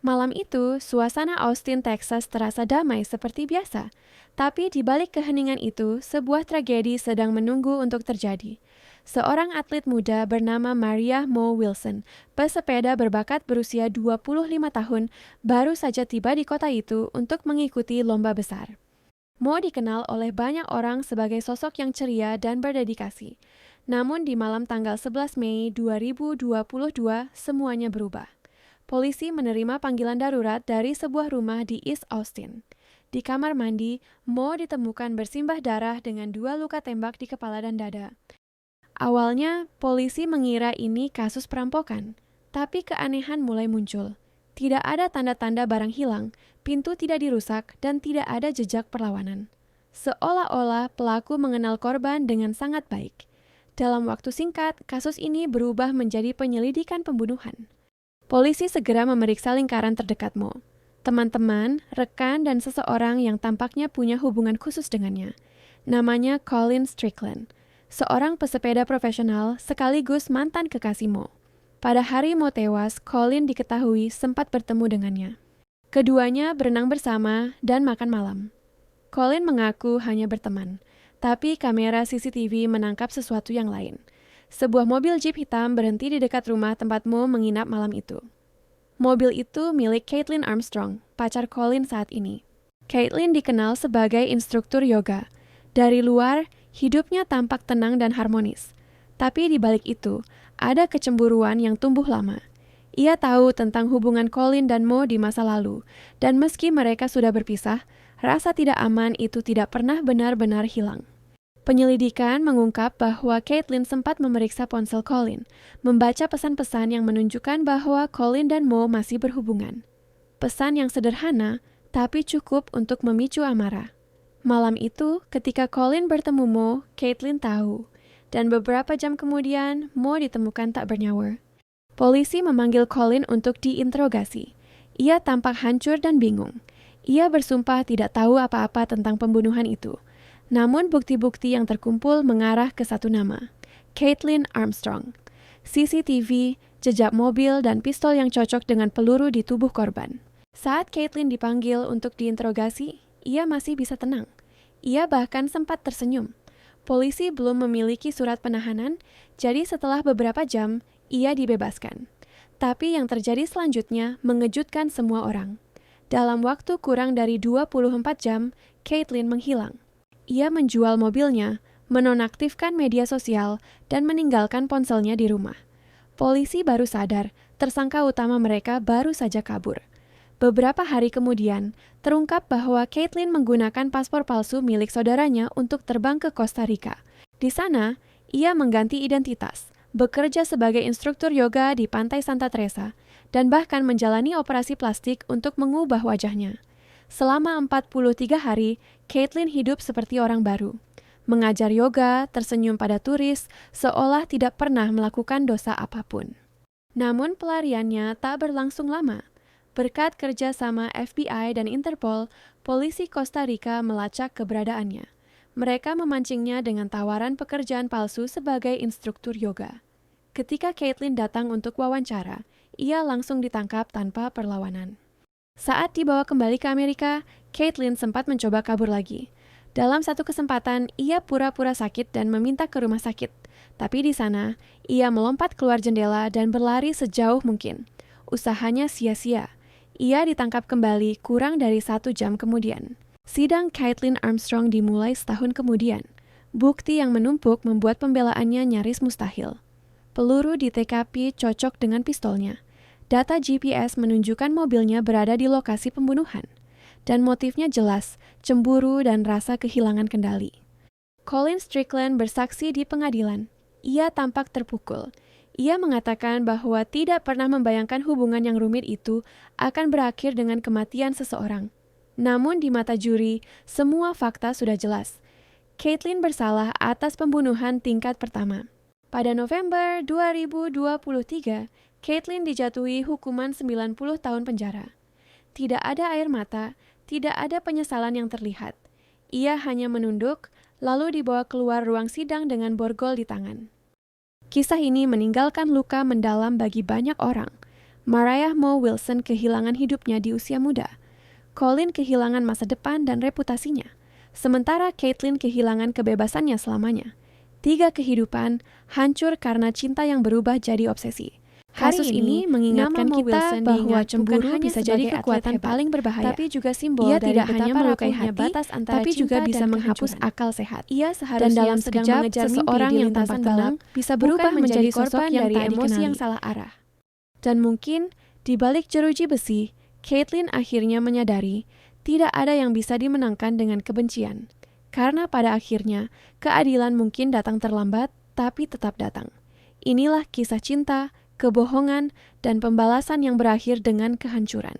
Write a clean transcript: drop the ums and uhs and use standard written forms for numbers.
Malam itu, suasana Austin, Texas terasa damai seperti biasa. Tapi di balik keheningan itu, sebuah tragedi sedang menunggu untuk terjadi. Seorang atlet muda bernama Maria Mo Wilson, pesepeda berbakat berusia 25 tahun, baru saja tiba di kota itu untuk mengikuti lomba besar. Mo dikenal oleh banyak orang sebagai sosok yang ceria dan berdedikasi. Namun di malam tanggal 11 Mei 2022, semuanya berubah. Polisi menerima panggilan darurat dari sebuah rumah di East Austin. Di kamar mandi, Mo ditemukan bersimbah darah dengan 2 luka tembak di kepala dan dada. Awalnya, polisi mengira ini kasus perampokan, tapi keanehan mulai muncul. Tidak ada tanda-tanda barang hilang, pintu tidak dirusak, dan tidak ada jejak perlawanan. Seolah-olah pelaku mengenal korban dengan sangat baik. Dalam waktu singkat, kasus ini berubah menjadi penyelidikan pembunuhan. Polisi segera memeriksa lingkaran terdekat Mo. Teman-teman, rekan, dan seseorang yang tampaknya punya hubungan khusus dengannya. Namanya Colin Strickland, seorang pesepeda profesional sekaligus mantan kekasih Mo. Pada hari Mo tewas, Colin diketahui sempat bertemu dengannya. Keduanya berenang bersama dan makan malam. Colin mengaku hanya berteman, tapi kamera CCTV menangkap sesuatu yang lain. Sebuah mobil Jeep hitam berhenti di dekat rumah tempat Mo menginap malam itu. Mobil itu milik Caitlin Armstrong, pacar Colin saat ini. Caitlin dikenal sebagai instruktur yoga. Dari luar, hidupnya tampak tenang dan harmonis. Tapi di balik itu, ada kecemburuan yang tumbuh lama. Ia tahu tentang hubungan Colin dan Mo di masa lalu, dan meski mereka sudah berpisah, rasa tidak aman itu tidak pernah benar-benar hilang. Penyelidikan mengungkap bahwa Caitlin sempat memeriksa ponsel Colin, membaca pesan-pesan yang menunjukkan bahwa Colin dan Mo masih berhubungan. Pesan yang sederhana, tapi cukup untuk memicu amarah. Malam itu, ketika Colin bertemu Mo, Caitlin tahu. Dan beberapa jam kemudian, Mo ditemukan tak bernyawa. Polisi memanggil Colin untuk diinterogasi. Ia tampak hancur dan bingung. Ia bersumpah tidak tahu apa-apa tentang pembunuhan itu. Namun bukti-bukti yang terkumpul mengarah ke satu nama, Caitlin Armstrong. CCTV, jejak mobil, dan pistol yang cocok dengan peluru di tubuh korban. Saat Caitlin dipanggil untuk diinterogasi, ia masih bisa tenang. Ia bahkan sempat tersenyum. Polisi belum memiliki surat penahanan, jadi setelah beberapa jam, ia dibebaskan. Tapi yang terjadi selanjutnya mengejutkan semua orang. Dalam waktu kurang dari 24 jam, Caitlin menghilang. Ia menjual mobilnya, menonaktifkan media sosial, dan meninggalkan ponselnya di rumah. Polisi baru sadar, tersangka utama mereka baru saja kabur. Beberapa hari kemudian, terungkap bahwa Caitlin menggunakan paspor palsu milik saudaranya untuk terbang ke Costa Rica. Di sana, ia mengganti identitas, bekerja sebagai instruktur yoga di Pantai Santa Teresa, dan bahkan menjalani operasi plastik untuk mengubah wajahnya. Selama 43 hari, Caitlin hidup seperti orang baru. Mengajar yoga, tersenyum pada turis, seolah tidak pernah melakukan dosa apapun. Namun pelariannya tak berlangsung lama. Berkat kerjasama FBI dan Interpol, polisi Costa Rica melacak keberadaannya. Mereka memancingnya dengan tawaran pekerjaan palsu sebagai instruktur yoga. Ketika Caitlin datang untuk wawancara, ia langsung ditangkap tanpa perlawanan. Saat dibawa kembali ke Amerika, Caitlin sempat mencoba kabur lagi. Dalam satu kesempatan, ia pura-pura sakit dan meminta ke rumah sakit. Tapi di sana, ia melompat keluar jendela dan berlari sejauh mungkin. Usahanya sia-sia. Ia ditangkap kembali kurang dari 1 jam kemudian. Sidang Caitlin Armstrong dimulai setahun kemudian. Bukti yang menumpuk membuat pembelaannya nyaris mustahil. Peluru di TKP cocok dengan pistolnya. Data GPS menunjukkan mobilnya berada di lokasi pembunuhan. Dan motifnya jelas, cemburu dan rasa kehilangan kendali. Colin Strickland bersaksi di pengadilan. Ia tampak terpukul. Ia mengatakan bahwa tidak pernah membayangkan hubungan yang rumit itu akan berakhir dengan kematian seseorang. Namun di mata juri, semua fakta sudah jelas. Caitlin bersalah atas pembunuhan tingkat pertama. Pada November 2023, Caitlin dijatuhi hukuman 90 tahun penjara. Tidak ada air mata, tidak ada penyesalan yang terlihat. Ia hanya menunduk, lalu dibawa keluar ruang sidang dengan borgol di tangan. Kisah ini meninggalkan luka mendalam bagi banyak orang. Mariah Mo Wilson kehilangan hidupnya di usia muda. Colin kehilangan masa depan dan reputasinya. Sementara Caitlyn kehilangan kebebasannya selamanya. 3 kehidupan hancur karena cinta yang berubah jadi obsesi. Kasus ini mengingatkan kita bahwa cemburu bisa jadi kekuatan paling berbahaya, tapi juga simbol dari tidak hanya melukai hati, batas antara tapi juga bisa menghapus akal sehat. Ia seharusnya sedang mengejar seseorang yang tampak tenang bisa berubah menjadi korban dari emosi yang salah arah. Dan mungkin di balik jeruji besi, Caitlyn akhirnya menyadari tidak ada yang bisa dimenangkan dengan kebencian. Karena pada akhirnya, keadilan mungkin datang terlambat, tapi tetap datang. Inilah kisah cinta, kebohongan, dan pembalasan yang berakhir dengan kehancuran.